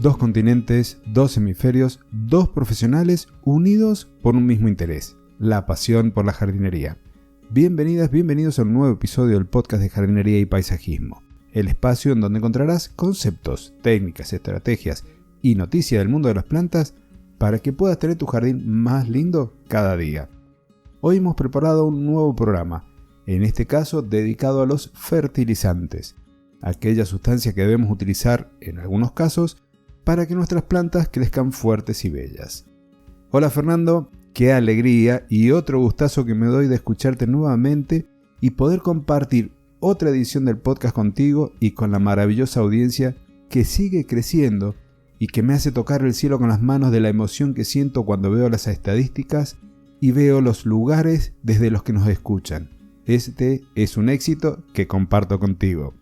2 continentes, 2 hemisferios, 2 profesionales unidos por un mismo interés, la pasión por la jardinería. Bienvenidas, bienvenidos a un nuevo episodio del podcast de jardinería y paisajismo, el espacio en donde encontrarás conceptos, técnicas, estrategias y noticias del mundo de las plantas para que puedas tener tu jardín más lindo cada día. Hoy hemos preparado un nuevo programa, en este caso dedicado a los fertilizantes, aquella sustancia que debemos utilizar en algunos casos para que nuestras plantas crezcan fuertes y bellas. Hola Fernando, qué alegría y otro gustazo que me doy de escucharte nuevamente y poder compartir otra edición del podcast contigo y con la maravillosa audiencia que sigue creciendo y que me hace tocar el cielo con las manos de la emoción que siento cuando veo las estadísticas y veo los lugares desde los que nos escuchan. Este es un éxito que comparto contigo.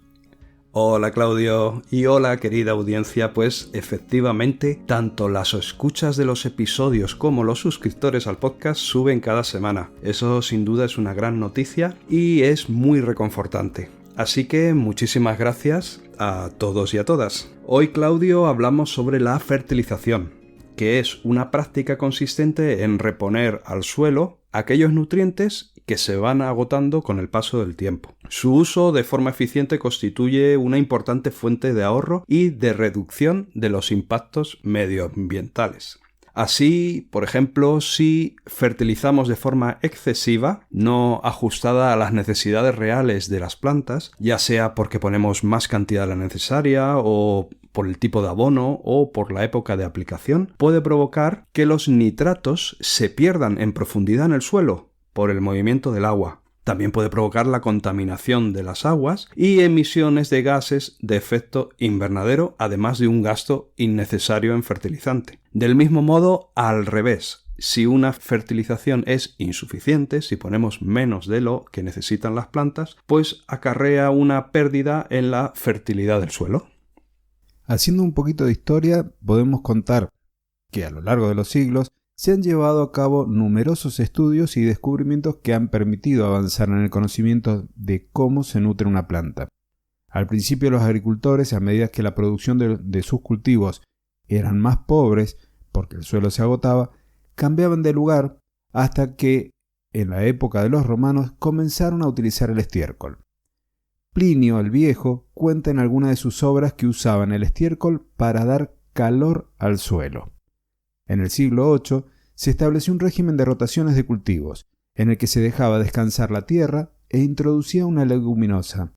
Hola Claudio y hola querida audiencia, pues efectivamente tanto las escuchas de los episodios como los suscriptores al podcast suben cada semana. Eso sin duda es una gran noticia y es muy reconfortante. Así que muchísimas gracias a todos y a todas. Hoy Claudio hablamos sobre la fertilización, que es una práctica consistente en reponer al suelo aquellos nutrientes que se van agotando con el paso del tiempo. Su uso de forma eficiente constituye una importante fuente de ahorro y de reducción de los impactos medioambientales. Así, por ejemplo, si fertilizamos de forma excesiva, no ajustada a las necesidades reales de las plantas, ya sea porque ponemos más cantidad de la necesaria o por el tipo de abono o por la época de aplicación, puede provocar que los nitratos se pierdan en profundidad en el suelo por el movimiento del agua. También puede provocar la contaminación de las aguas y emisiones de gases de efecto invernadero, además de un gasto innecesario en fertilizante. Del mismo modo, al revés, si una fertilización es insuficiente, si ponemos menos de lo que necesitan las plantas, pues acarrea una pérdida en la fertilidad del suelo. Haciendo un poquito de historia, podemos contar que a lo largo de los siglos se han llevado a cabo numerosos estudios y descubrimientos que han permitido avanzar en el conocimiento de cómo se nutre una planta. Al principio los agricultores, a medida que la producción de sus cultivos eran más pobres, porque el suelo se agotaba, cambiaban de lugar hasta que, en la época de los romanos, comenzaron a utilizar el estiércol. Plinio el Viejo cuenta en alguna de sus obras que usaban el estiércol para dar calor al suelo. En el siglo VIII se estableció un régimen de rotaciones de cultivos, en el que se dejaba descansar la tierra e introducía una leguminosa.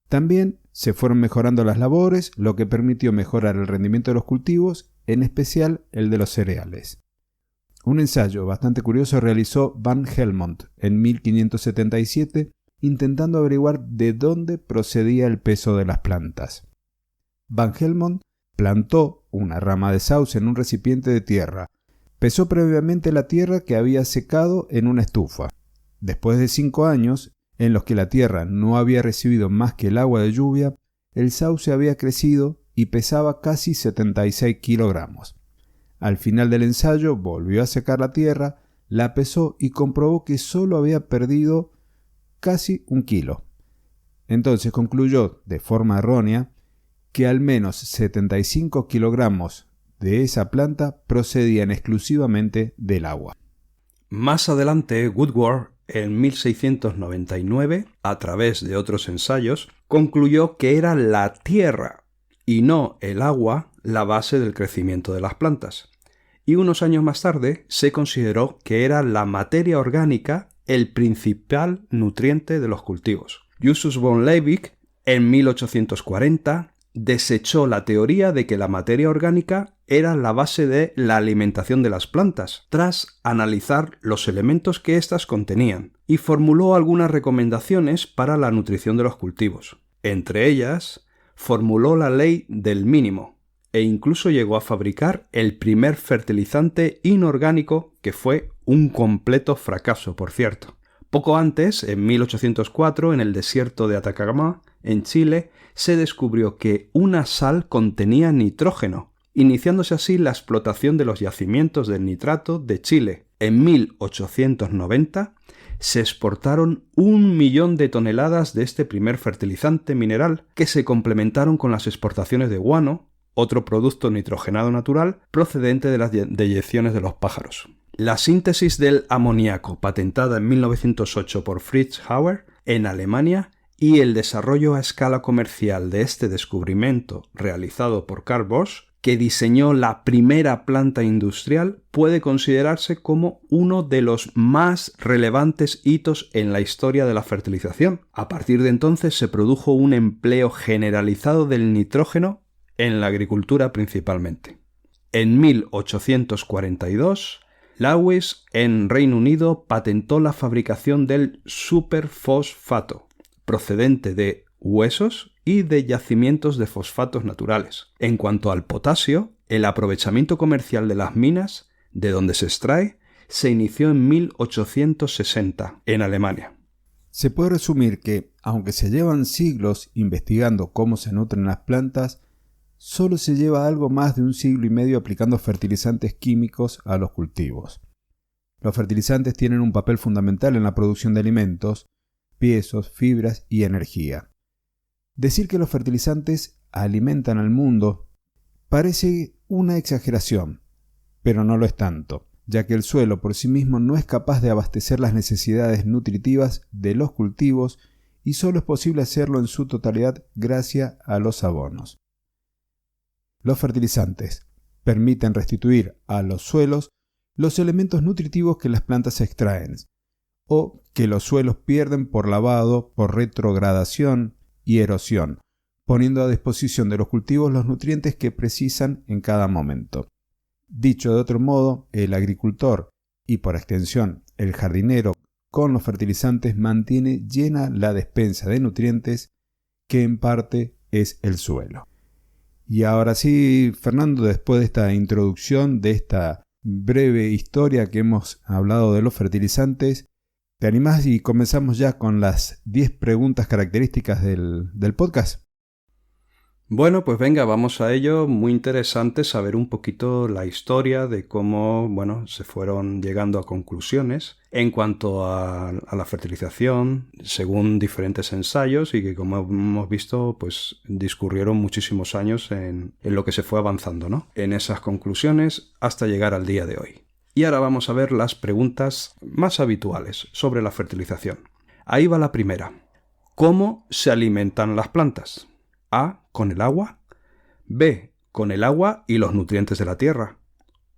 También se fueron mejorando las labores, lo que permitió mejorar el rendimiento de los cultivos, en especial el de los cereales. Un ensayo bastante curioso realizó Van Helmont en 1577, intentando averiguar de dónde procedía el peso de las plantas. Van Helmont plantó una rama de sauce en un recipiente de tierra. Pesó previamente la tierra que había secado en una estufa. Después de 5 años, en los que la tierra no había recibido más que el agua de lluvia, el sauce había crecido y pesaba casi 76 kilogramos. Al final del ensayo volvió a secar la tierra, la pesó y comprobó que solo había perdido casi 1 kilo. Entonces concluyó, de forma errónea, que al menos 75 kilogramos de esa planta procedían exclusivamente del agua. Más adelante, Woodward, en 1699, a través de otros ensayos, concluyó que era la tierra y no el agua la base del crecimiento de las plantas. Y unos años más tarde se consideró que era la materia orgánica el principal nutriente de los cultivos. Justus von Liebig, en 1840, desechó la teoría de que la materia orgánica era la base de la alimentación de las plantas, tras analizar los elementos que éstas contenían, y formuló algunas recomendaciones para la nutrición de los cultivos. Entre ellas, formuló la ley del mínimo, e incluso llegó a fabricar el primer fertilizante inorgánico, que fue un completo fracaso, por cierto. Poco antes, en 1804, en el desierto de Atacama, en Chile, se descubrió que una sal contenía nitrógeno, iniciándose así la explotación de los yacimientos del nitrato de Chile. En 1890 se exportaron 1 millón de toneladas de este primer fertilizante mineral, que se complementaron con las exportaciones de guano, otro producto nitrogenado natural procedente de las deyecciones de los pájaros. La síntesis del amoníaco, patentada en 1908 por Fritz Hauer en Alemania, y el desarrollo a escala comercial de este descubrimiento realizado por Carl Bosch, que diseñó la primera planta industrial, puede considerarse como uno de los más relevantes hitos en la historia de la fertilización. A partir de entonces se produjo un empleo generalizado del nitrógeno en la agricultura principalmente. En 1842, Lewis en Reino Unido patentó la fabricación del superfosfato, procedente de huesos y de yacimientos de fosfatos naturales. En cuanto al potasio, el aprovechamiento comercial de las minas, de donde se extrae, se inició en 1860 en Alemania. Se puede resumir que, aunque se llevan siglos investigando cómo se nutren las plantas, solo se lleva algo más de 1 siglo y medio aplicando fertilizantes químicos a los cultivos. Los fertilizantes tienen un papel fundamental en la producción de alimentos, piensos, fibras y energía. Decir que los fertilizantes alimentan al mundo parece una exageración, pero no lo es tanto, ya que el suelo por sí mismo no es capaz de abastecer las necesidades nutritivas de los cultivos y solo es posible hacerlo en su totalidad gracias a los abonos. Los fertilizantes permiten restituir a los suelos los elementos nutritivos que las plantas extraen, o que los suelos pierden por lavado, por retrogradación y erosión, poniendo a disposición de los cultivos los nutrientes que precisan en cada momento. Dicho de otro modo, el agricultor y por extensión el jardinero con los fertilizantes mantiene llena la despensa de nutrientes que en parte es el suelo. Y ahora sí, Fernando, después de esta introducción, de esta breve historia que hemos hablado de los fertilizantes, ¿te animás y comenzamos ya con las 10 preguntas características del podcast? Bueno, pues venga, vamos a ello. Muy interesante saber un poquito la historia de cómo, se fueron llegando a conclusiones en cuanto a la fertilización, según diferentes ensayos, y que, como hemos visto, pues discurrieron muchísimos años en lo que se fue avanzando, ¿no?, en esas conclusiones hasta llegar al día de hoy. Y ahora vamos a ver las preguntas más habituales sobre la fertilización. Ahí va la primera. ¿Cómo se alimentan las plantas? A. Con el agua. B. Con el agua y los nutrientes de la tierra.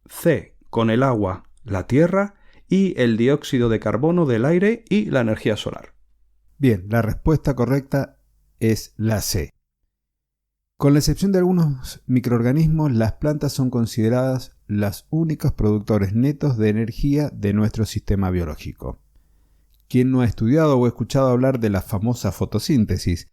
C. Con el agua, la tierra y el dióxido de carbono del aire y la energía solar. Bien, la respuesta correcta es la C. Con la excepción de algunos microorganismos, las plantas son consideradas los únicos productores netos de energía de nuestro sistema biológico. ¿Quién no ha estudiado o escuchado hablar de la famosa fotosíntesis?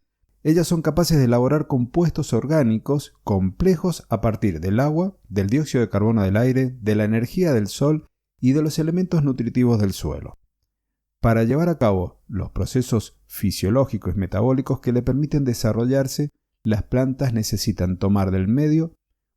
Ellas son capaces de elaborar compuestos orgánicos complejos a partir del agua, del dióxido de carbono del aire, de la energía del sol y de los elementos nutritivos del suelo, para llevar a cabo los procesos fisiológicos y metabólicos que le permiten desarrollarse. Las plantas necesitan tomar del medio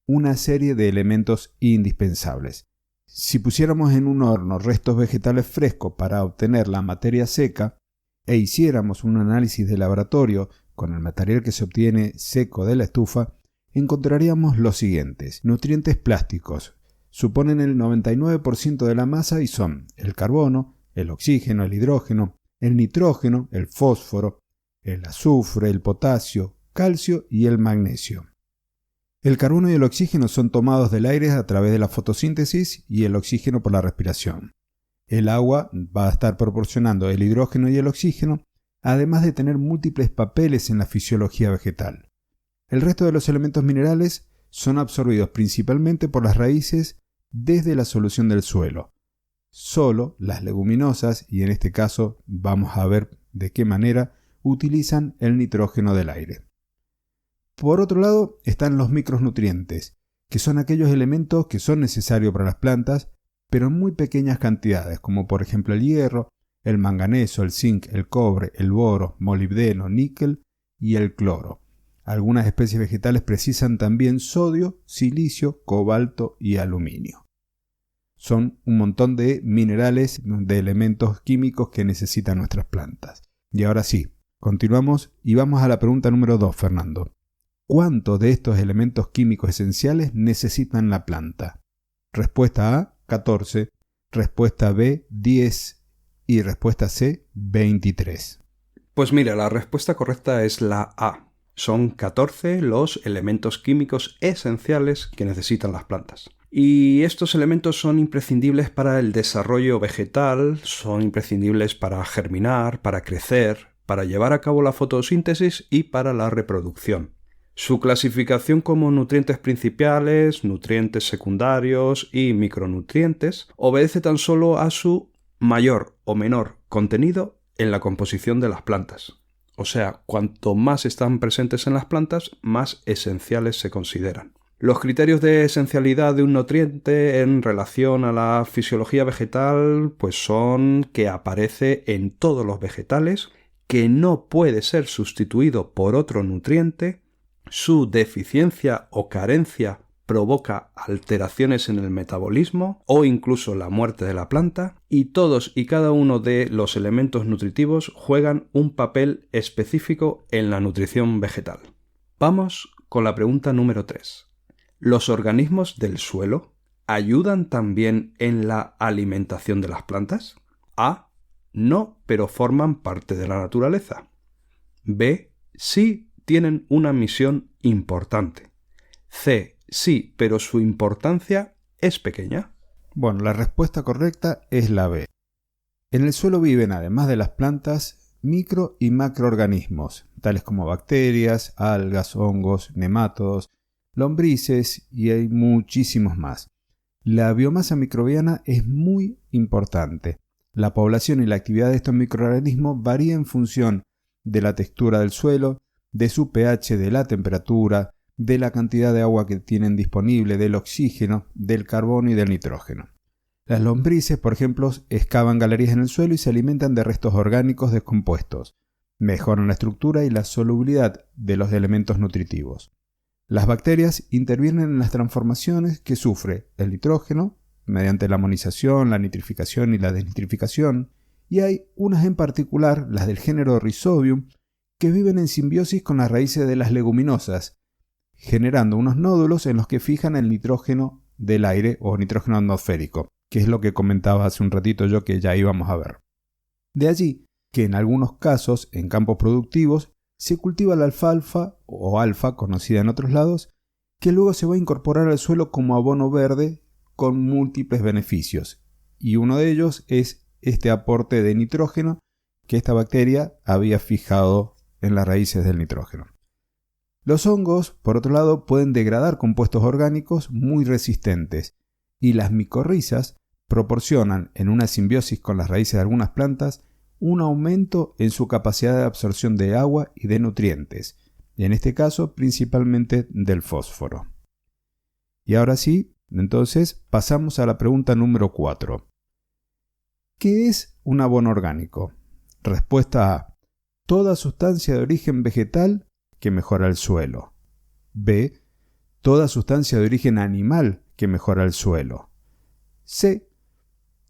una serie de elementos indispensables. Si pusiéramos en un horno restos vegetales frescos para obtener la materia seca e hiciéramos un análisis de laboratorio con el material que se obtiene seco de la estufa, encontraríamos los siguientes. Nutrientes plásticos. Suponen el 99% de la masa y son el carbono, el oxígeno, el hidrógeno, el nitrógeno, el fósforo, el azufre, el potasio, calcio y el magnesio. El carbono y el oxígeno son tomados del aire a través de la fotosíntesis y el oxígeno por la respiración. El agua va a estar proporcionando el hidrógeno y el oxígeno, además de tener múltiples papeles en la fisiología vegetal. El resto de los elementos minerales son absorbidos principalmente por las raíces desde la solución del suelo. Solo las leguminosas, y en este caso vamos a ver de qué manera, utilizan el nitrógeno del aire. Por otro lado están los micronutrientes, que son aquellos elementos que son necesarios para las plantas, pero en muy pequeñas cantidades, como por ejemplo el hierro, el manganeso, el zinc, el cobre, el boro, molibdeno, níquel y el cloro. Algunas especies vegetales precisan también sodio, silicio, cobalto y aluminio. Son un montón de minerales, de elementos químicos que necesitan nuestras plantas. Y ahora sí, continuamos y vamos a la pregunta número 2, Fernando. ¿Cuántos de estos elementos químicos esenciales necesitan la planta? Respuesta A, 14. Respuesta B, 10. Y respuesta C, 23. Pues mira, la respuesta correcta es la A. Son 14 los elementos químicos esenciales que necesitan las plantas. Y estos elementos son imprescindibles para el desarrollo vegetal, son imprescindibles para germinar, para crecer, para llevar a cabo la fotosíntesis y para la reproducción. Su clasificación como nutrientes principales, nutrientes secundarios y micronutrientes obedece tan solo a su mayor o menor contenido en la composición de las plantas. O sea, cuanto más están presentes en las plantas, más esenciales se consideran. Los criterios de esencialidad de un nutriente en relación a la fisiología vegetal pues son que aparece en todos los vegetales, que no puede ser sustituido por otro nutriente, su deficiencia o carencia provoca alteraciones en el metabolismo o incluso la muerte de la planta, y todos y cada uno de los elementos nutritivos juegan un papel específico en la nutrición vegetal. Vamos con la pregunta número 3. ¿Los organismos del suelo ayudan también en la alimentación de las plantas? A. No, pero forman parte de la naturaleza. B. Sí, tienen una misión importante. C. Sí, pero su importancia es pequeña. Bueno, la respuesta correcta es la B. En el suelo viven, además de las plantas, micro y macroorganismos, tales como bacterias, algas, hongos, nemátodos, lombrices y hay muchísimos más. La biomasa microbiana es muy importante. La población y la actividad de estos microorganismos varía en función de la textura del suelo, de su pH, de la temperatura, de la cantidad de agua que tienen disponible, del oxígeno, del carbono y del nitrógeno. Las lombrices, por ejemplo, excavan galerías en el suelo y se alimentan de restos orgánicos descompuestos. Mejoran la estructura y la solubilidad de los elementos nutritivos. Las bacterias intervienen en las transformaciones que sufre el nitrógeno mediante la amonización, la nitrificación y la desnitrificación, y hay unas en particular, las del género Rhizobium, que viven en simbiosis con las raíces de las leguminosas, generando unos nódulos en los que fijan el nitrógeno del aire o nitrógeno atmosférico, que es lo que comentaba hace un ratito yo que ya íbamos a ver. De allí que en algunos casos, en campos productivos, se cultiva la alfalfa o alfa, conocida en otros lados, que luego se va a incorporar al suelo como abono verde con múltiples beneficios, y uno de ellos es este aporte de nitrógeno que esta bacteria había fijado en las raíces del nitrógeno. Los hongos, por otro lado, pueden degradar compuestos orgánicos muy resistentes, y las micorrizas proporcionan, en una simbiosis con las raíces de algunas plantas, un aumento en su capacidad de absorción de agua y de nutrientes, y en este caso principalmente del fósforo. Y ahora sí, entonces pasamos a la pregunta número 4. ¿Qué es un abono orgánico? Respuesta A. Toda sustancia de origen vegetal que mejora el suelo. B. Toda sustancia de origen animal que mejora el suelo. C.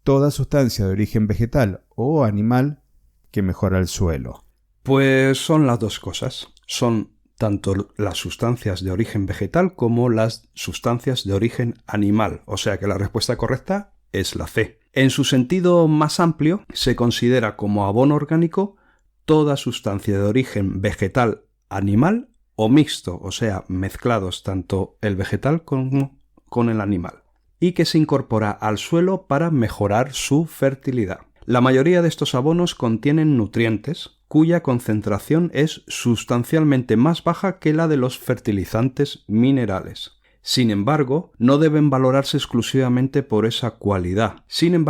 Toda sustancia de origen vegetal o animal que mejora el suelo. Pues son las dos cosas. Son tanto las sustancias de origen vegetal como las sustancias de origen animal. O sea que la respuesta correcta es la C. En su sentido más amplio, se considera como abono orgánico toda sustancia de origen vegetal, animal o mixto, o sea, mezclados tanto el vegetal como con el animal, y que se incorpora al suelo para mejorar su fertilidad. La mayoría de estos abonos contienen nutrientes cuya concentración es sustancialmente más baja que la de los fertilizantes minerales. Sin embargo, no deben valorarse exclusivamente por esa cualidad. Sino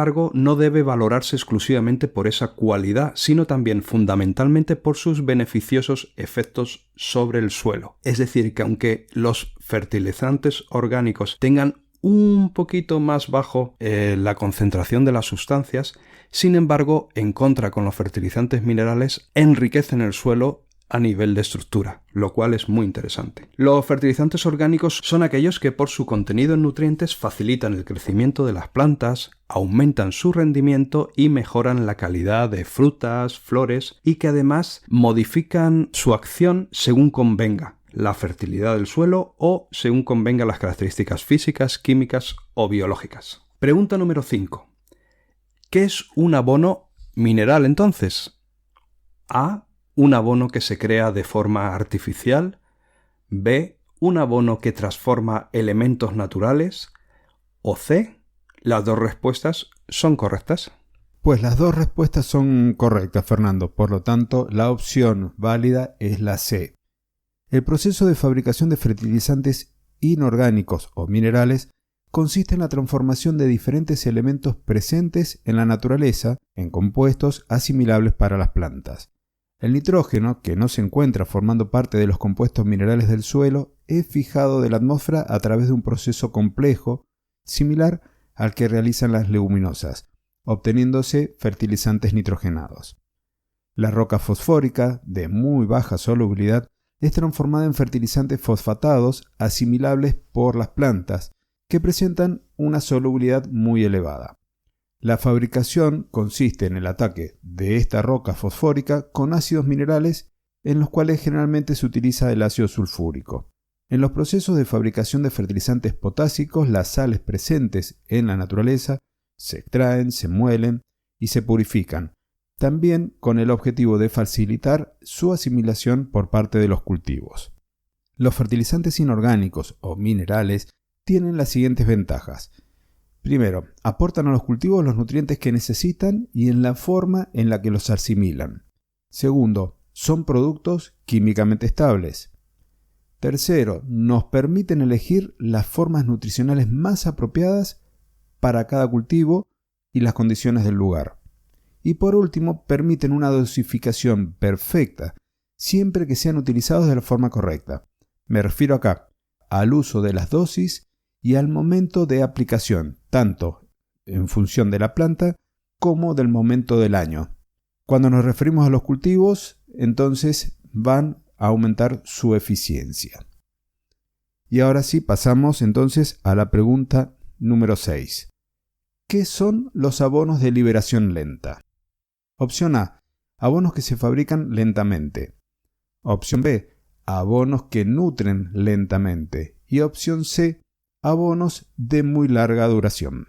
también fundamentalmente por sus beneficiosos efectos sobre el suelo. Es decir, que aunque los fertilizantes orgánicos tengan un poquito más bajo la concentración de las sustancias, sin embargo, en contra con los fertilizantes minerales, enriquecen el suelo a nivel de estructura, lo cual es muy interesante. Los fertilizantes orgánicos son aquellos que por su contenido en nutrientes facilitan el crecimiento de las plantas, aumentan su rendimiento y mejoran la calidad de frutas, flores y que además modifican su acción según convenga. la fertilidad del suelo o según convenga las características físicas, químicas o biológicas. Pregunta número 5. ¿Qué es un abono mineral entonces? A. Un abono que se crea de forma artificial. B. Un abono que transforma elementos naturales. O C. Las dos respuestas son correctas. Pues las dos respuestas son correctas, Fernando. Por lo tanto, la opción válida es la C. El proceso de fabricación de fertilizantes inorgánicos o minerales consiste en la transformación de diferentes elementos presentes en la naturaleza en compuestos asimilables para las plantas. El nitrógeno, que no se encuentra formando parte de los compuestos minerales del suelo, es fijado de la atmósfera a través de un proceso complejo, similar al que realizan las leguminosas, obteniéndose fertilizantes nitrogenados. La roca fosfórica, de muy baja solubilidad, es transformada en fertilizantes fosfatados asimilables por las plantas, que presentan una solubilidad muy elevada. La fabricación consiste en el ataque de esta roca fosfórica con ácidos minerales en los cuales generalmente se utiliza el ácido sulfúrico. En los procesos de fabricación de fertilizantes potásicos, las sales presentes en la naturaleza se extraen, se muelen y se purifican, también con el objetivo de facilitar su asimilación por parte de los cultivos. Los fertilizantes inorgánicos o minerales tienen las siguientes ventajas. Primero, aportan a los cultivos los nutrientes que necesitan y en la forma en la que los asimilan. Segundo, son productos químicamente estables. Tercero, nos permiten elegir las formas nutricionales más apropiadas para cada cultivo y las condiciones del lugar. Y por último, permiten una dosificación perfecta, siempre que sean utilizados de la forma correcta. Me refiero acá al uso de las dosis y al momento de aplicación, tanto en función de la planta como del momento del año. Cuando nos referimos a los cultivos, entonces van a aumentar su eficiencia. Y ahora sí, pasamos entonces a la pregunta número 6. ¿Qué son los abonos de liberación lenta? Opción A, abonos que se fabrican lentamente. Opción B, abonos que nutren lentamente. Y opción C, abonos de muy larga duración.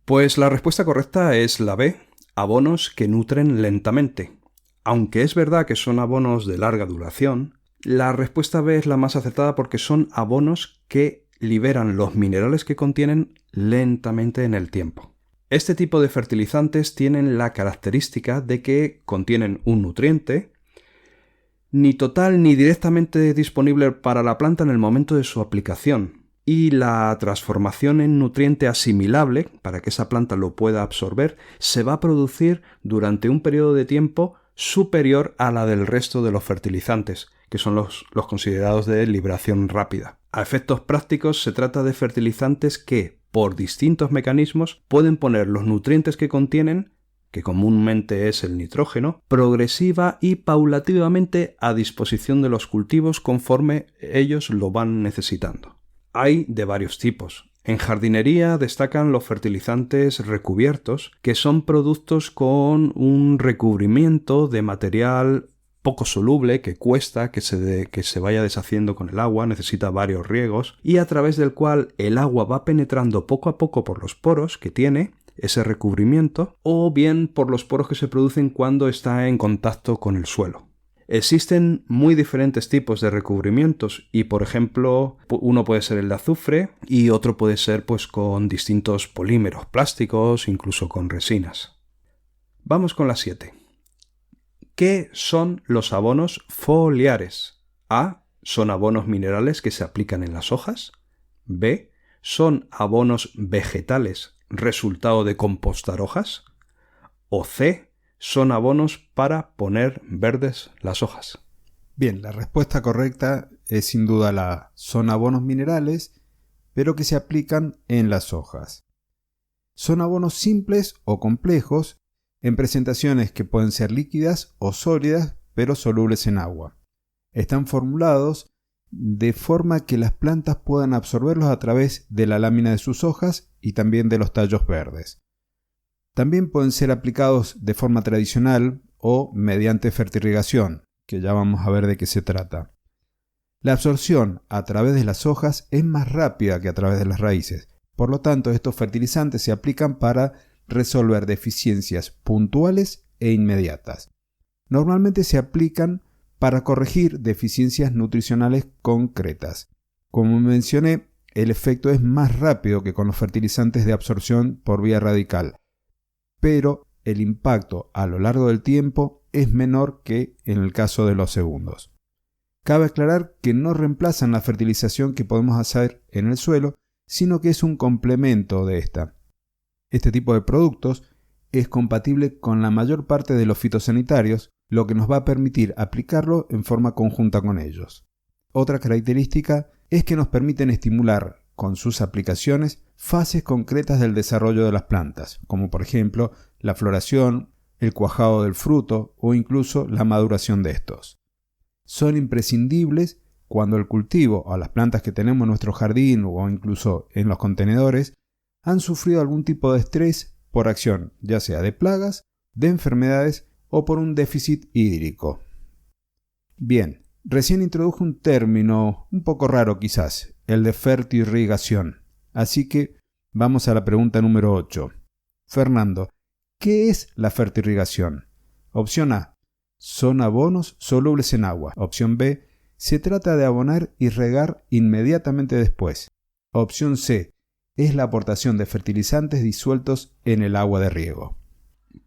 Pues la respuesta correcta es la B, abonos que nutren lentamente. Aunque es verdad que son abonos de larga duración, la respuesta B es la más acertada porque son abonos que liberan los minerales que contienen lentamente en el tiempo. Este tipo de fertilizantes tienen la característica de que contienen un nutriente ni total ni directamente disponible para la planta en el momento de su aplicación, y la transformación en nutriente asimilable, para que esa planta lo pueda absorber, se va a producir durante un periodo de tiempo superior a la del resto de los fertilizantes, que son los considerados de liberación rápida. A efectos prácticos se trata de fertilizantes que, por distintos mecanismos, pueden poner los nutrientes que contienen, que comúnmente es el nitrógeno, progresiva y paulativamente a disposición de los cultivos conforme ellos lo van necesitando. Hay de varios tipos. En jardinería destacan los fertilizantes recubiertos, que son productos con un recubrimiento de material poco soluble, que cuesta que se vaya deshaciendo con el agua, necesita varios riegos, y a través del cual el agua va penetrando poco a poco por los poros que tiene ese recubrimiento, o bien por los poros que se producen cuando está en contacto con el suelo. Existen muy diferentes tipos de recubrimientos y, por ejemplo, uno puede ser el de azufre y otro puede ser con distintos polímeros plásticos, incluso con resinas. Vamos con la 7. ¿Qué son los abonos foliares? A. Son abonos minerales que se aplican en las hojas. B. Son abonos vegetales resultado de compostar hojas. O C. Son abonos para poner verdes las hojas. Bien, la respuesta correcta es sin duda la A. Son abonos minerales, pero que se aplican en las hojas. Son abonos simples o complejos, en presentaciones que pueden ser líquidas o sólidas, pero solubles en agua. Están formulados de forma que las plantas puedan absorberlos a través de la lámina de sus hojas y también de los tallos verdes. También pueden ser aplicados de forma tradicional o mediante fertirrigación, que ya vamos a ver de qué se trata. La absorción a través de las hojas es más rápida que a través de las raíces. Por lo tanto, estos fertilizantes se aplican para resolver deficiencias puntuales e inmediatas. Normalmente se aplican para corregir deficiencias nutricionales concretas. Como mencioné, el efecto es más rápido que con los fertilizantes de absorción por vía radical, pero el impacto a lo largo del tiempo es menor que en el caso de los segundos. Cabe aclarar que no reemplazan la fertilización que podemos hacer en el suelo, sino que es un complemento de esta. Este tipo de productos es compatible con la mayor parte de los fitosanitarios, lo que nos va a permitir aplicarlo en forma conjunta con ellos. Otra característica es que nos permiten estimular con sus aplicaciones fases concretas del desarrollo de las plantas, como por ejemplo la floración, el cuajado del fruto o incluso la maduración de estos. Son imprescindibles cuando el cultivo o las plantas que tenemos en nuestro jardín o incluso en los contenedores han sufrido algún tipo de estrés por acción, ya sea de plagas, de enfermedades o por un déficit hídrico. Bien, recién introduje un término un poco raro quizás, el de fertirrigación. Así que vamos a la pregunta número 8. Fernando, ¿qué es la fertirrigación? Opción A. Son abonos solubles en agua. Opción B. Se trata de abonar y regar inmediatamente después. Opción C. Es la aportación de fertilizantes disueltos en el agua de riego.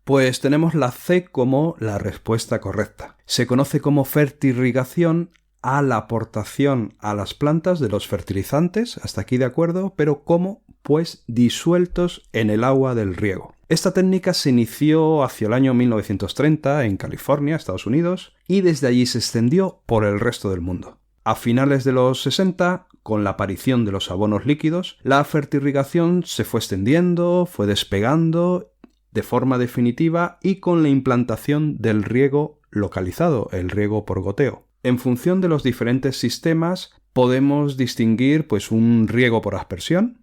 Pues tenemos la C como la respuesta correcta. Se conoce como fertirrigación a la aportación a las plantas de los fertilizantes, hasta aquí de acuerdo, pero ¿cómo? Pues disueltos en el agua del riego. Esta técnica se inició hacia el año 1930 en California, Estados Unidos, y desde allí se extendió por el resto del mundo. A finales de los 60, con la aparición de los abonos líquidos, la fertirrigación se fue extendiendo, fue despegando de forma definitiva y con la implantación del riego localizado, el riego por goteo. En función de los diferentes sistemas podemos distinguir un riego por aspersión.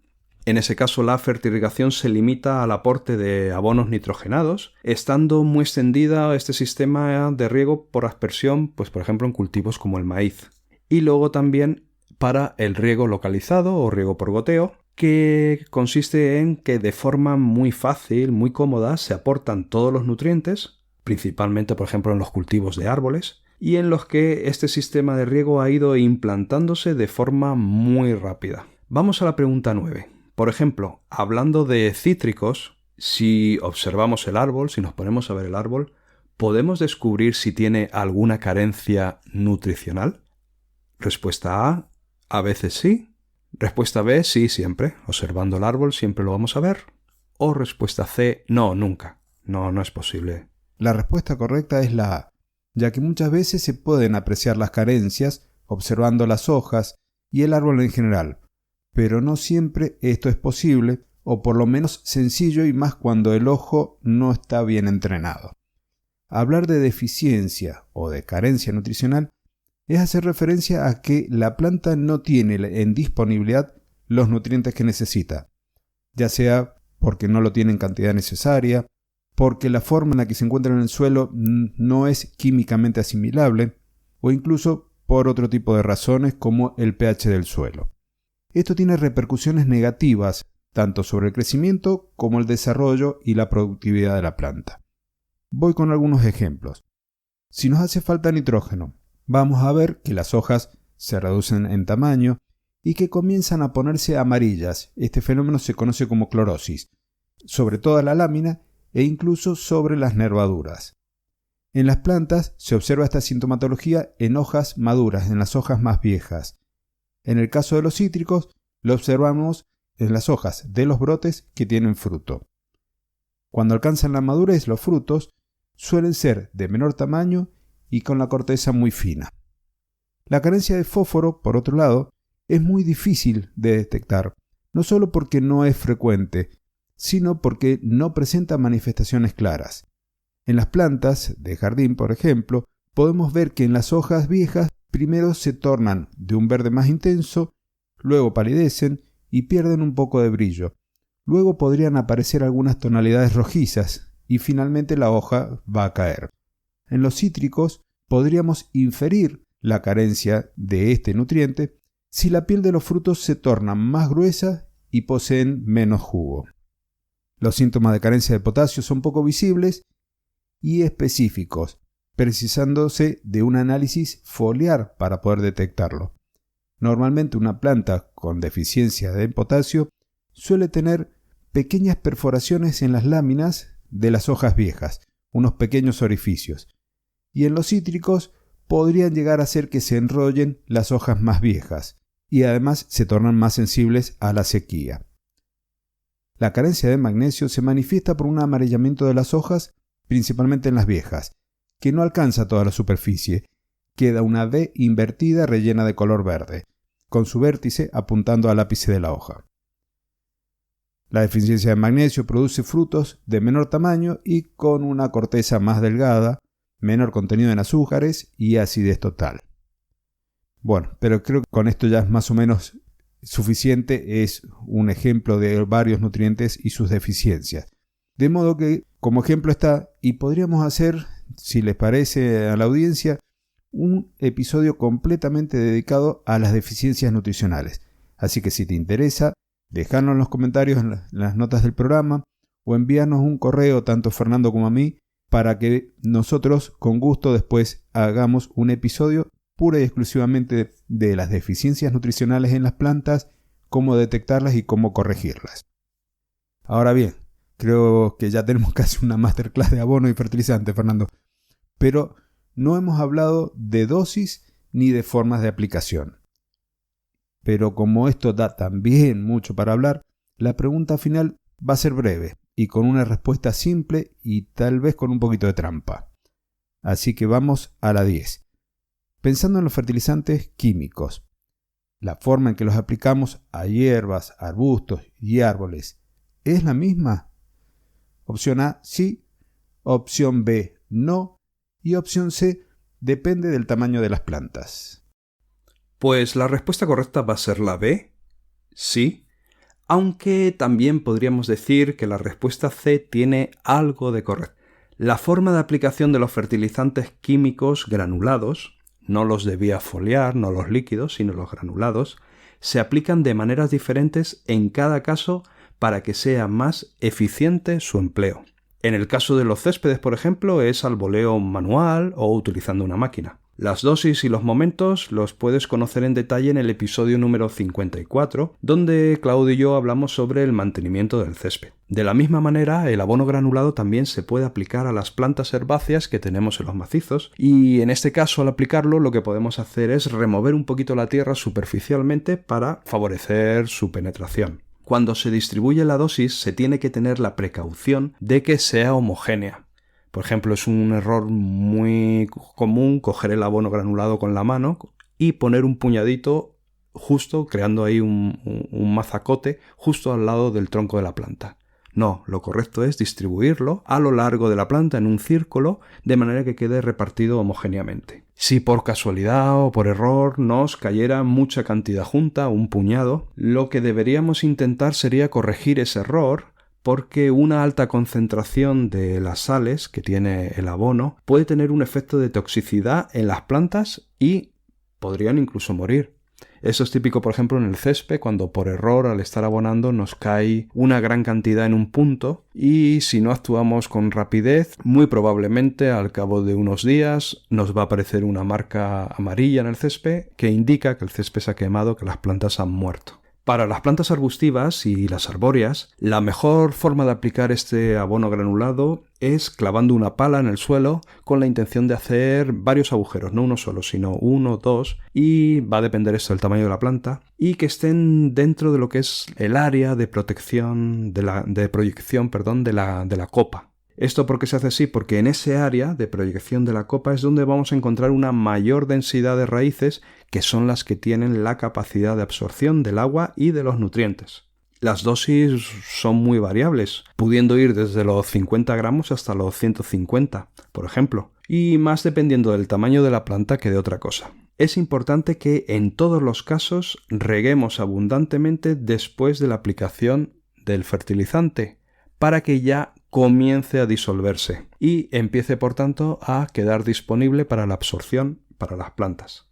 En ese caso la fertirrigación se limita al aporte de abonos nitrogenados, estando muy extendida este sistema de riego por aspersión, por ejemplo en cultivos como el maíz. Y luego también para el riego localizado o riego por goteo, que consiste en que de forma muy fácil, muy cómoda, se aportan todos los nutrientes, principalmente por ejemplo en los cultivos de árboles, y en los que este sistema de riego ha ido implantándose de forma muy rápida. Vamos a la pregunta 9. Por ejemplo, hablando de cítricos, si observamos el árbol, si nos ponemos a ver el árbol, ¿podemos descubrir si tiene alguna carencia nutricional? Respuesta A veces sí. Respuesta B, sí, siempre. Observando el árbol siempre lo vamos a ver. O respuesta C, no, nunca. No es posible. La respuesta correcta es la A, ya que muchas veces se pueden apreciar las carencias observando las hojas y el árbol en general, pero no siempre esto es posible, o por lo menos sencillo, y más cuando el ojo no está bien entrenado. Hablar de deficiencia o de carencia nutricional es hacer referencia a que la planta no tiene en disponibilidad los nutrientes que necesita, ya sea porque no lo tiene en cantidad necesaria, porque la forma en la que se encuentra en el suelo no es químicamente asimilable, o incluso por otro tipo de razones como el pH del suelo. Esto tiene repercusiones negativas tanto sobre el crecimiento como el desarrollo y la productividad de la planta. Voy con algunos ejemplos. Si nos hace falta nitrógeno, vamos a ver que las hojas se reducen en tamaño y que comienzan a ponerse amarillas. Este fenómeno se conoce como clorosis, sobre toda la lámina e incluso sobre las nervaduras. En las plantas se observa esta sintomatología en hojas maduras, en las hojas más viejas. En el caso de los cítricos, lo observamos en las hojas de los brotes que tienen fruto. Cuando alcanzan la madurez, los frutos suelen ser de menor tamaño y con la corteza muy fina. La carencia de fósforo, por otro lado, es muy difícil de detectar, no solo porque no es frecuente, sino porque no presenta manifestaciones claras. En las plantas de jardín, por ejemplo, podemos ver que en las hojas viejas primero se tornan de un verde más intenso, luego palidecen y pierden un poco de brillo. Luego podrían aparecer algunas tonalidades rojizas y finalmente la hoja va a caer. En los cítricos podríamos inferir la carencia de este nutriente si la piel de los frutos se torna más gruesa y poseen menos jugo. Los síntomas de carencia de potasio son poco visibles y específicos, precisándose de un análisis foliar para poder detectarlo. Normalmente una planta con deficiencia de potasio suele tener pequeñas perforaciones en las láminas de las hojas viejas, unos pequeños orificios, y en los cítricos podrían llegar a hacer que se enrollen las hojas más viejas y además se tornan más sensibles a la sequía. La carencia de magnesio se manifiesta por un amarillamiento de las hojas, principalmente en las viejas, que no alcanza toda la superficie. Queda una V invertida rellena de color verde, con su vértice apuntando al ápice de la hoja. La deficiencia de magnesio produce frutos de menor tamaño y con una corteza más delgada, menor contenido en azúcares y acidez total. Bueno, pero creo que con esto ya es más o menos suficiente, es un ejemplo de varios nutrientes y sus deficiencias. De modo que como ejemplo está, y podríamos hacer, si les parece a la audiencia, un episodio completamente dedicado a las deficiencias nutricionales. Así que si te interesa, déjanos en los comentarios en las notas del programa o envíanos un correo tanto a Fernando como a mí para que nosotros con gusto después hagamos un episodio pura y exclusivamente de las deficiencias nutricionales en las plantas, cómo detectarlas y cómo corregirlas. Ahora bien, creo que ya tenemos casi una masterclass de abono y fertilizante, Fernando, pero no hemos hablado de dosis ni de formas de aplicación. Pero como esto da también mucho para hablar, la pregunta final va a ser breve y con una respuesta simple y tal vez con un poquito de trampa. Así que vamos a la 10. Pensando en los fertilizantes químicos, la forma en que los aplicamos a hierbas, arbustos y árboles, ¿es la misma? Opción A, sí. Opción B, no. Y opción C, depende del tamaño de las plantas. Pues la respuesta correcta va a ser la B, sí, aunque también podríamos decir que la respuesta C tiene algo de correcto. La forma de aplicación de los fertilizantes químicos granulados, no los de vía foliar, no los líquidos, sino los granulados, se aplican de maneras diferentes en cada caso para que sea más eficiente su empleo. En el caso de los céspedes, por ejemplo, es al boleo manual o utilizando una máquina. Las dosis y los momentos los puedes conocer en detalle en el episodio número 54, donde Claudio y yo hablamos sobre el mantenimiento del césped. De la misma manera, el abono granulado también se puede aplicar a las plantas herbáceas que tenemos en los macizos, y en este caso, al aplicarlo, lo que podemos hacer es remover un poquito la tierra superficialmente para favorecer su penetración. Cuando se distribuye la dosis, se tiene que tener la precaución de que sea homogénea. Por ejemplo, es un error muy común coger el abono granulado con la mano y poner un puñadito justo, creando ahí un mazacote justo al lado del tronco de la planta. No, lo correcto es distribuirlo a lo largo de la planta en un círculo de manera que quede repartido homogéneamente. Si por casualidad o por error nos cayera mucha cantidad junta, un puñado, lo que deberíamos intentar sería corregir ese error, porque una alta concentración de las sales que tiene el abono puede tener un efecto de toxicidad en las plantas y podrían incluso morir. Eso es típico, por ejemplo, en el césped, cuando por error al estar abonando nos cae una gran cantidad en un punto y si no actuamos con rapidez, muy probablemente al cabo de unos días nos va a aparecer una marca amarilla en el césped que indica que el césped se ha quemado, que las plantas han muerto. Para las plantas arbustivas y las arbóreas, la mejor forma de aplicar este abono granulado es clavando una pala en el suelo con la intención de hacer varios agujeros, no uno solo, sino 1, 2, y va a depender esto del tamaño de la planta, y que estén dentro de lo que es el área de protección, de proyección de la copa. ¿Esto por qué se hace así? Porque en ese área de proyección de la copa es donde vamos a encontrar una mayor densidad de raíces, que son las que tienen la capacidad de absorción del agua y de los nutrientes. Las dosis son muy variables, pudiendo ir desde los 50 gramos hasta los 150, por ejemplo, y más dependiendo del tamaño de la planta que de otra cosa. Es importante que en todos los casos reguemos abundantemente después de la aplicación del fertilizante, para que ya comience a disolverse y empiece por tanto a quedar disponible para la absorción para las plantas.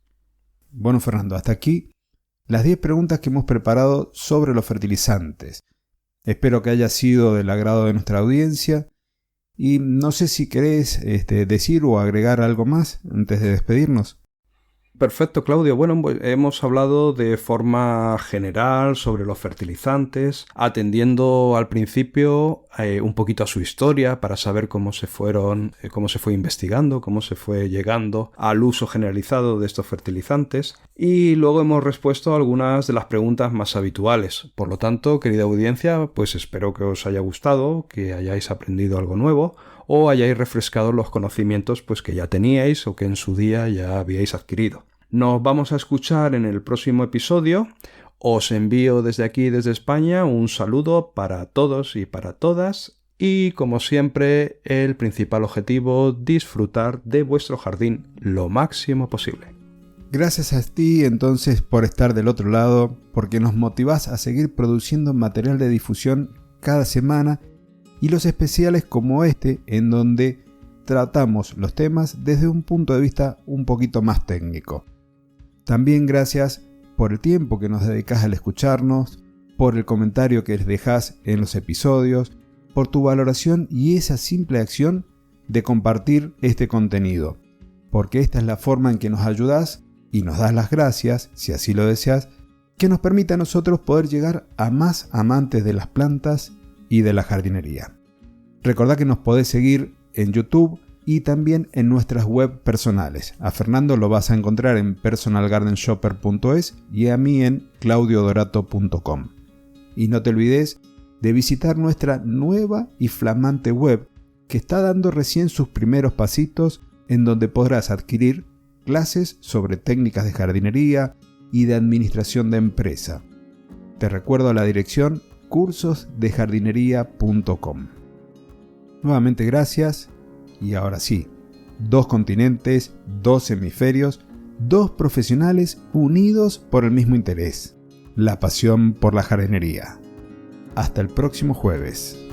Bueno, Fernando, hasta aquí las 10 preguntas que hemos preparado sobre los fertilizantes. Espero que haya sido del agrado de nuestra audiencia y no sé si querés decir o agregar algo más antes de despedirnos. Perfecto, Claudio. Bueno, hemos hablado de forma general sobre los fertilizantes, atendiendo al principio un poquito a su historia para saber cómo se fue investigando, cómo se fue llegando al uso generalizado de estos fertilizantes, y luego hemos respuesto a algunas de las preguntas más habituales. Por lo tanto, querida audiencia, pues espero que os haya gustado, que hayáis aprendido algo nuevo o hayáis refrescado los conocimientos pues que ya teníais o que en su día ya habíais adquirido. Nos vamos a escuchar en el próximo episodio. Os envío desde aquí, desde España, un saludo para todos y para todas y, como siempre, el principal objetivo, disfrutar de vuestro jardín lo máximo posible. Gracias a ti entonces por estar del otro lado, porque nos motivás a seguir produciendo material de difusión cada semana y los especiales como este, en donde tratamos los temas desde un punto de vista un poquito más técnico. También gracias por el tiempo que nos dedicas al escucharnos, por el comentario que les dejás en los episodios, por tu valoración y esa simple acción de compartir este contenido, porque esta es la forma en que nos ayudás y nos das las gracias, si así lo deseas, que nos permite a nosotros poder llegar a más amantes de las plantas y de la jardinería. Recordá que nos podés seguir en YouTube y también en nuestras web personales. A Fernando lo vas a encontrar en personalgardenshopper.es y a mí en claudiodorato.com. Y no te olvides de visitar nuestra nueva y flamante web que está dando recién sus primeros pasitos, en donde podrás adquirir clases sobre técnicas de jardinería y de administración de empresa. Te recuerdo la dirección cursosdejardinería.com. Nuevamente gracias y ahora sí, 2 continentes, 2 hemisferios, 2 profesionales unidos por el mismo interés, la pasión por la jardinería. Hasta el próximo jueves.